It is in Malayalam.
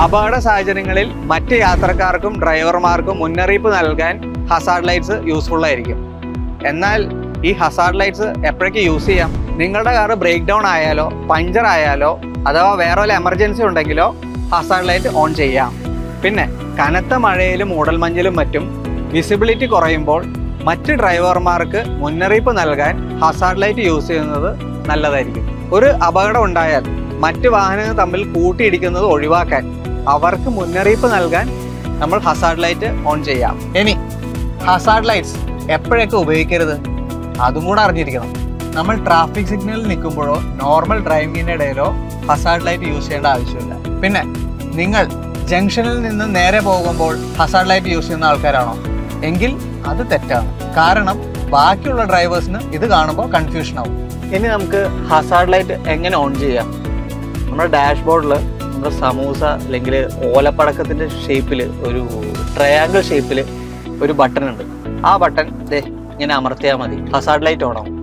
അപകട സാഹചര്യങ്ങളിൽ മറ്റ് യാത്രക്കാർക്കും ഡ്രൈവർമാർക്കും മുന്നറിയിപ്പ് നൽകാൻ ഹസാർഡ് ലൈറ്റ്സ് യൂസ്ഫുൾ ആയിരിക്കും. എന്നാൽ ഈ ഹസാർഡ് ലൈറ്റ്സ് എപ്പോഴൊക്കെ യൂസ് ചെയ്യാം? നിങ്ങളുടെ കാറ് ബ്രേക്ക് ഡൗൺ ആയാലോ, പഞ്ചർ ആയാലോ, അഥവാ വേറെ വല്ല എമർജൻസി ഉണ്ടെങ്കിലോ ഹസാർഡ് ലൈറ്റ് ഓൺ ചെയ്യാം. പിന്നെ കനത്ത മഴയിലും മൂടൽമഞ്ഞിലും മറ്റും വിസിബിലിറ്റി കുറയുമ്പോൾ മറ്റ് ഡ്രൈവർമാർക്ക് മുന്നറിയിപ്പ് നൽകാൻ ഹസാർഡ് ലൈറ്റ് യൂസ് ചെയ്യുന്നത് നല്ലതായിരിക്കും. ഒരു അപകടം ഉണ്ടായാൽ മറ്റ് വാഹനങ്ങൾ തമ്മിൽ കൂട്ടിയിടിക്കുന്നത് ഒഴിവാക്കാൻ അവർക്ക് മുന്നറിയിപ്പ് നൽകാൻ നമ്മൾ ഹസാർഡ് ലൈറ്റ് ഓൺ ചെയ്യാം. ഇനി ഹസാർഡ് ലൈറ്റ്സ് എപ്പോഴൊക്കെ ഉപയോഗിക്കരുത് അതും കൂടെ അറിഞ്ഞിരിക്കണം. നമ്മൾ ട്രാഫിക് സിഗ്നലിൽ നിൽക്കുമ്പോഴോ നോർമൽ ഡ്രൈവിങ്ങിൻ്റെ ഇടയിലോ ഹസാർഡ് ലൈറ്റ് യൂസ് ചെയ്യേണ്ട ആവശ്യമില്ല. പിന്നെ നിങ്ങൾ ജംഗ്ഷനിൽ നിന്ന് നേരെ പോകുമ്പോൾ ഹസാർഡ് ലൈറ്റ് യൂസ് ചെയ്യുന്ന ആൾക്കാരാണോ? എങ്കിൽ അത് തെറ്റാണ്. കാരണം ബാക്കിയുള്ള ഡ്രൈവേഴ്സിന് ഇത് കാണുമ്പോൾ കൺഫ്യൂഷൻ ആവും. ഇനി നമുക്ക് ഹസാർഡ് ലൈറ്റ് എങ്ങനെ ഓൺ ചെയ്യാം? നമ്മുടെ ഡാഷ്ബോർഡിൽ നമ്മുടെ സമൂസ അല്ലെങ്കിൽ ഓലപ്പടക്കത്തിൻ്റെ ഷേപ്പിൽ ഒരു ട്രയാങ്കിൾ ഷേപ്പിൽ ഒരു ബട്ടൺ ഉണ്ട്. ആ ബട്ടൺ ഇങ്ങനെ അമർത്തിയാൽ മതി, ഹസാർഡ് ലൈറ്റ് ഓൺ ആവും.